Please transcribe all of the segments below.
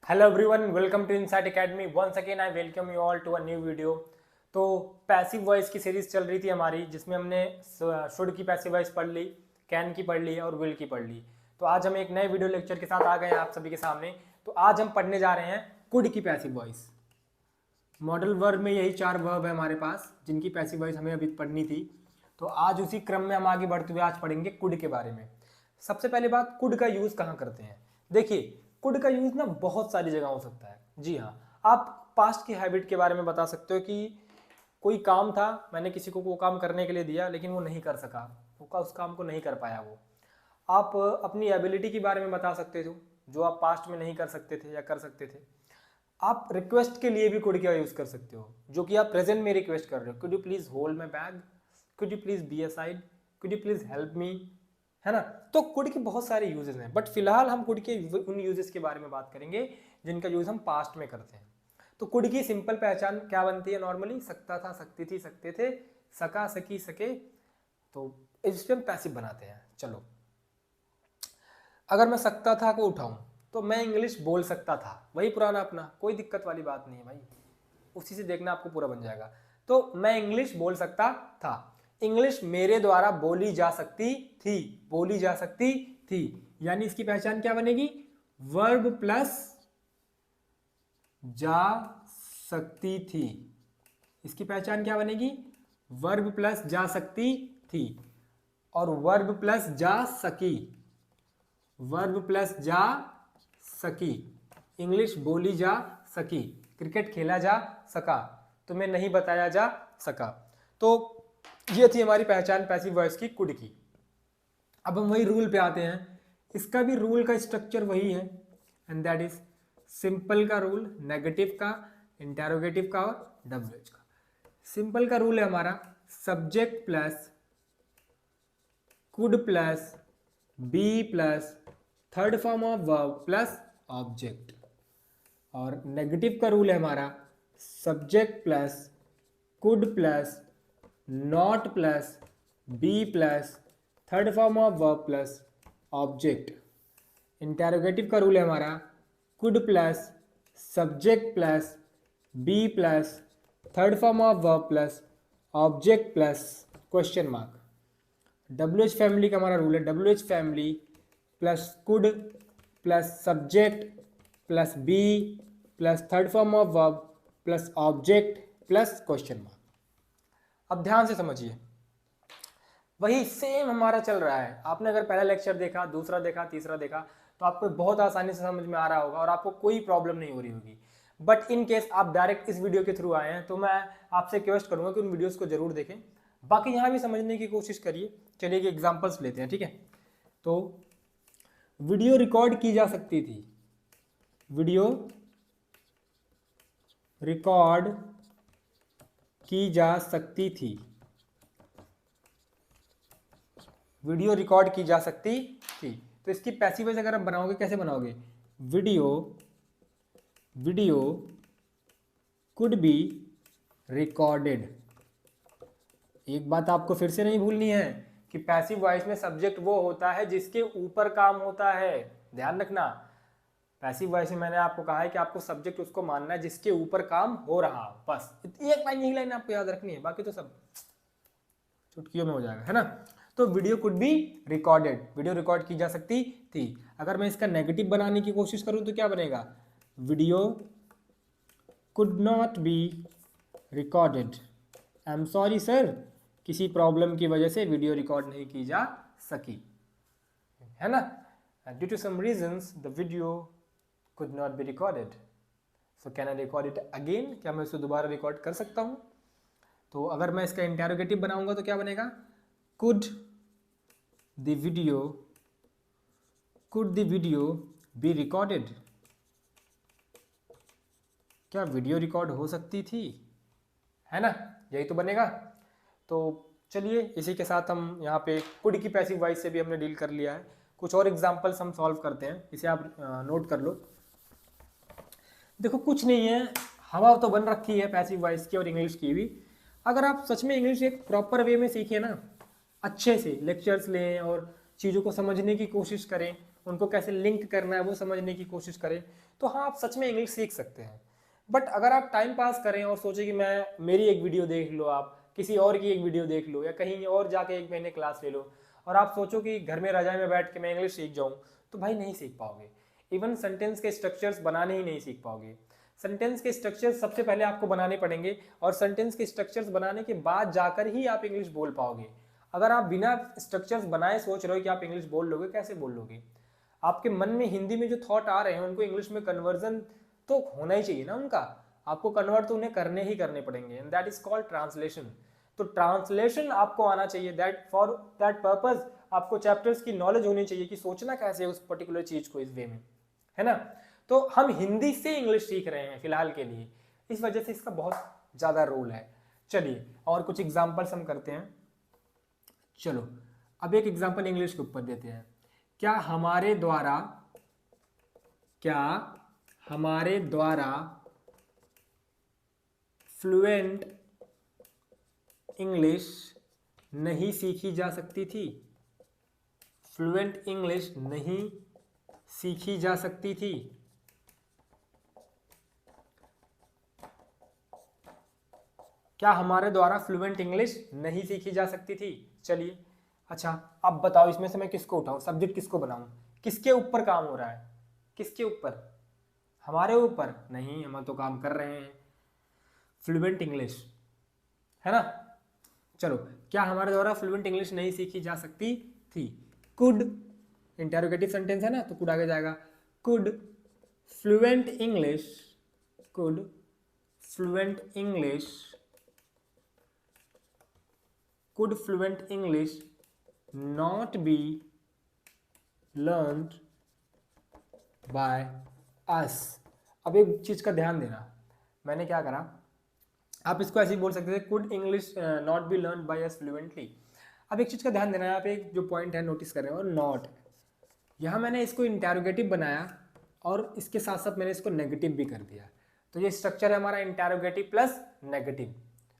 Hello everyone, welcome to Insight Academy. Once again I welcome you all to a new video. तो passive voice की series चल रही थी हमारी, जिसमें हमने शुड की पैसिव वॉइस पढ़ ली, कैन की पढ़ ली और विल की पढ़ ली। तो आज हम एक नए वीडियो लेक्चर के साथ आ गए हैं आप सभी के सामने। तो आज हम पढ़ने जा रहे हैं कुड की पैसिव वॉइस। मॉडल वर्ब में यही 4 वर्ब है हमारे पास, जिनकी पैसिव वॉइस हमें अभी पढ़नी थी। तो आज उसी क्रम में हम आगे बढ़ते हुए आज पढ़ेंगे कुड के बारे में। सबसे पहले बात, कुड का यूज कहाँ करते हैं। देखिए, कुड का यूज ना बहुत सारी जगह हो सकता है। जी हाँ, आप पास्ट की हैबिट के बारे में बता सकते हो कि कोई काम था, मैंने किसी को वो काम करने के लिए दिया लेकिन वो नहीं कर सका, वो उस काम को नहीं कर पाया। वो आप अपनी एबिलिटी के बारे में बता सकते थे जो आप पास्ट में नहीं कर सकते थे या कर सकते थे। आप रिक्वेस्ट के लिए भी कुड का यूज कर सकते हो, जो कि आप प्रेजेंट में रिक्वेस्ट कर रहे हो। Could you please hold my bag, could you please be aside, could you please help me, है ना। तो कुड के बहुत सारे यूजेस हैं, बट फिलहाल हम कुड के उन यूजेस के बारे में बात करेंगे जिनका यूज हम पास्ट में करते हैं। तो कुड की सिंपल पहचान क्या बनती है नॉर्मली? सकता था, सकती थी, सकते थे, सका, सकी, सके। तो इस पे हम पैसिव बनाते हैं। चलो, अगर मैं सकता था को उठाऊं तो मैं इंग्लिश बोल सकता था, वही पुराना अपना, कोई दिक्कत वाली बात नहीं है भाई, उसी से देखना आपको पूरा बन जाएगा। तो मैं इंग्लिश बोल सकता था, इंग्लिश मेरे द्वारा बोली जा सकती थी, बोली जा सकती थी। यानी इसकी पहचान क्या बनेगी? वर्ब प्लस जा सकती थी। इसकी पहचान क्या बनेगी? वर्ब प्लस जा सकती थी और वर्ब प्लस जा सकी, वर्ब प्लस जा सकी। इंग्लिश बोली जा सकी, क्रिकेट खेला जा सका, तुम्हें नहीं बताया जा सका। तो ये थी हमारी पहचान पैसिव वॉइस की, कुड की। अब हम वही रूल पे आते हैं। इसका भी रूल का स्ट्रक्चर वही है, एंड दैट इज सिंपल का रूल, नेगेटिव का, इंटेरोगेटिव का और डब्ल्यूएच का। सिंपल का रूल है हमारा subject plus could plus be plus third form of verb plus object. और नेगेटिव का रूल है हमारा subject plus could plus not plus be plus third form of verb plus object. Interrogative का rule है हमारा could plus subject plus be plus third form of verb plus object plus question mark. W H family का हमारा rule है W H family plus could plus subject plus be plus third form of verb plus object plus question mark. अब ध्यान से समझिए, वही same हमारा चल रहा है। आपने अगर पहला लेक्चर देखा, दूसरा देखा, तीसरा देखा, तो आपको बहुत आसानी से समझ में आ रहा होगा और आपको कोई प्रॉब्लम नहीं हो रही होगी। बट इन केस आप डायरेक्ट इस वीडियो के थ्रू आए हैं तो मैं आपसे रिक्वेस्ट करूंगा कि उन वीडियोस को जरूर देखें, बाकी यहाँ भी समझने की कोशिश करिए। चलिए कि एग्जाम्पल्स लेते हैं, ठीक है। तो वीडियो रिकॉर्ड की जा सकती थी, वीडियो रिकॉर्ड की जा सकती थी, वीडियो रिकॉर्ड की जा सकती थी। तो इसकी पैसिव वॉइस अगर आप बनाओगे, कैसे बनाओगे? Video video could be recorded. एक बात आपको फिर से नहीं भूलनी है कि पैसिव वॉइस में सब्जेक्ट वो होता है जिसके ऊपर काम होता है, ध्यान रखना। पैसिव वॉइस में मैंने आपको कहा है कि आपको सब्जेक्ट उसको मानना है जिसके ऊपर काम हो रहा हो, बस एक लाइन, यही लाइन आपको याद रखनी है, बाकी तो सब चुटकियों में हो जाएगा, है ना। तो video could be recorded, video record की जा सकती थी। अगर मैं इसका नेगेटिव बनाने की कोशिश करूं तो क्या बनेगा? Video could not be recorded. I am sorry sir, किसी प्रॉब्लम की वजह से वीडियो रिकॉर्ड नहीं की जा सकी, है ना। Due to some reasons the video could not be recorded, so can I record it again? क्या मैं उसे दोबारा रिकॉर्ड कर सकता हूं? तो अगर मैं इसका इंटेरोगेटिव बनाऊंगा तो क्या बनेगा? Could the video be recorded? क्या वीडियो रिकॉर्ड हो सकती थी, है ना, यही तो बनेगा। तो चलिए, इसी के साथ हम यहाँ पे कुड की पैसिव वॉइस से भी हमने डील कर लिया है। कुछ और एग्जांपल्स हम सॉल्व करते हैं, इसे आप नोट कर लो। देखो, कुछ नहीं है, हवा तो बन रखी है पैसिव वॉइस की और इंग्लिश की भी। अगर आप सच में इंग्लिश एक प्रॉपर वे में सीखें ना, अच्छे से लेक्चर्स लें और चीज़ों को समझने की कोशिश करें, उनको कैसे लिंक करना है वो समझने की कोशिश करें, तो हाँ आप सच में इंग्लिश सीख सकते हैं। बट अगर आप टाइम पास करें और सोचें कि मैं मेरी एक वीडियो देख लो, आप किसी और की एक वीडियो देख लो, या कहीं और जाके 1 महीने क्लास ले लो, और आप सोचो कि घर में रजाई में बैठ के मैं इंग्लिश सीख जाऊँ, तो भाई नहीं सीख पाओगे। इवन सेंटेंस के स्ट्रक्चर्स बनाने ही नहीं सीख पाओगे। सेंटेंस के स्ट्रक्चर्स सबसे पहले आपको बनाने पड़ेंगे, और सेंटेंस के स्ट्रक्चर्स बनाने के बाद जाकर ही आप इंग्लिश बोल पाओगे। अगर आप बिना स्ट्रक्चर्स बनाए सोच रहे हो कि आप इंग्लिश बोल लोगे, कैसे बोल लोगे? आपके मन में हिंदी में जो थॉट आ रहे हैं उनको इंग्लिश में कन्वर्जन तो होना ही चाहिए ना उनका। आपको कन्वर्ट तो उन्हें करने ही करने पड़ेंगे, and that is called translation. तो ट्रांसलेशन आपको आना चाहिए। दैट फॉर दैट पर्पज आपको चैप्टर्स की नॉलेज होनी चाहिए कि सोचना कैसे है उस पर्टिकुलर चीज को इस वे में, है ना। तो हम हिंदी से इंग्लिश सीख रहे हैं फिलहाल के लिए, इस वजह से इसका बहुत ज्यादा रोल है। चलिए और कुछ एग्जाम्पल्स हम करते हैं। चलो अब एक एग्जाम्पल इंग्लिश के ऊपर देते हैं। क्या हमारे द्वारा फ्लुएंट इंग्लिश नहीं सीखी जा सकती थी? फ्लुएंट इंग्लिश नहीं सीखी जा सकती थी। क्या हमारे द्वारा फ्लुएंट इंग्लिश नहीं सीखी जा सकती थी? चलिए अच्छा अब बताओ इसमें से मैं किसको उठाऊं, सब्जेक्ट किसको बनाऊं, किसके ऊपर काम हो रहा है? किसके ऊपर? हमारे ऊपर नहीं, हम तो काम कर रहे हैं फ्लुएंट इंग्लिश, है ना। चलो क्या हमारे द्वारा फ्लुएंट इंग्लिश नहीं सीखी जा सकती थी? कुड इंटेरोगेटिव सेंटेंस है ना, तो कुड आगे जाएगा। Could fluent English not be learned by us। अब एक चीज का ध्यान देना, मैंने क्या करा, आप इसको ऐसे ही बोल सकते थे, could English not be learn by us fluently. अब एक चीज का ध्यान देना, यहाँ पे एक जो पॉइंट है नोटिस कर रहे हो, नॉट, यहाँ मैंने इसको इंटेरोगेटिव बनाया और इसके साथ साथ मैंने इसको नेगेटिव भी कर दिया। तो ये स्ट्रक्चर है हमारा इंटेरोगेटिव प्लस नेगेटिव।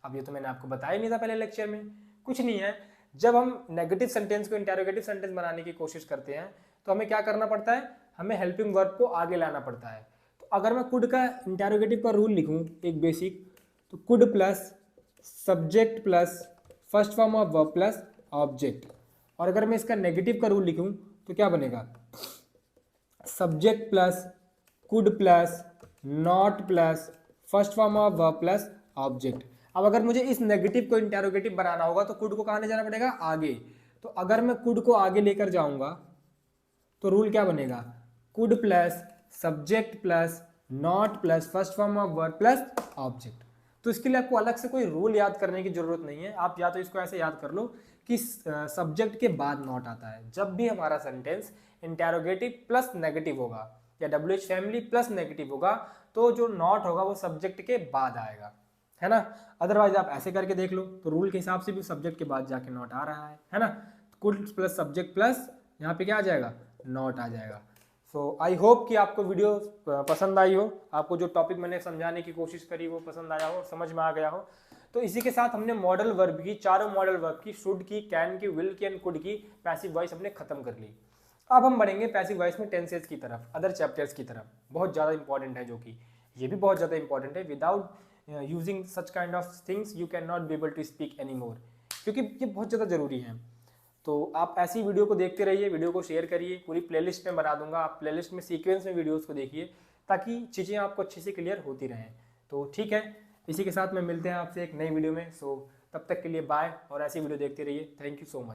अब ये तो मैंने आपको बताया नहीं था पहले लेक्चर में, कुछ नहीं है। जब हम नेगेटिव सेंटेंस को इंटेरोगेटिव सेंटेंस बनाने की कोशिश करते हैं तो हमें क्या करना पड़ता है, हमें हेल्पिंग वर्ब को आगे लाना पड़ता है। तो अगर मैं कुड का इंटेरोगेटिव का रूल लिखूं एक बेसिक, तो could plus subject plus first form of verb plus object. और अगर मैं इसका नेगेटिव का रूल लिखूं तो क्या बनेगा, subject plus could plus not plus first form of verb plus object. अब अगर मुझे इस नेगेटिव को इंटेरोगेटिव बनाना होगा तो कुड को कहाँ ले जाना पड़ेगा, आगे। तो अगर मैं कुड को आगे लेकर जाऊंगा तो रूल क्या बनेगा, could plus subject plus not plus first form of verb plus object. तो इसके लिए आपको अलग से कोई रूल याद करने की जरूरत नहीं है। आप या तो इसको ऐसे याद कर लो कि सब्जेक्ट के बाद नॉट आता है। जब भी हमारा सेंटेंस इंटेरोगेटिव प्लस नेगेटिव होगा या WH फैमिली प्लस नेगेटिव होगा, तो जो नॉट होगा वो सब्जेक्ट के बाद आएगा, है ना। अदरवाइज आप ऐसे करके देख लो तो रूल के हिसाब से भी सब्जेक्ट के बाद जाके नॉट आ रहा है ना। कुड प्लस सब्जेक्ट प्लस यहाँ पे क्या आ जाएगा, नॉट आ जाएगा। सो आई होप कि आपको वीडियो पसंद आई हो, आपको जो टॉपिक मैंने समझाने की कोशिश करी वो पसंद आया हो, समझ में आ गया हो। तो इसी के साथ हमने मॉडल वर्ब की, चारों मॉडल वर्ब की, शुड की, कैन की, विल की एंड कुड की पैसिव वॉइस हमने खत्म कर ली। अब हम बढ़ेंगे पैसिव वॉइस में टेंसेस की तरफ, अदर चैप्टर्स की तरफ। बहुत ज़्यादा इंपॉर्टेंट है, जो कि ये भी बहुत ज़्यादा इंपॉर्टेंट है। Without using such kind of things you can not be able to speak any more, क्योंकि ये बहुत ज़्यादा ज़रूरी है। तो आप ऐसी वीडियो को देखते रहिए, वीडियो को शेयर करिए, पूरी प्लेलिस्ट में बना दूंगा, आप प्लेलिस्ट में सीक्वेंस में वीडियोस को देखिए ताकि चीज़ें आपको अच्छे से क्लियर होती रहें। तो ठीक है, इसी के साथ में मिलते हैं आपसे एक नई वीडियो में। सो तब तक के लिए बाय, और ऐसी वीडियो देखते रहिए। Thank you so much.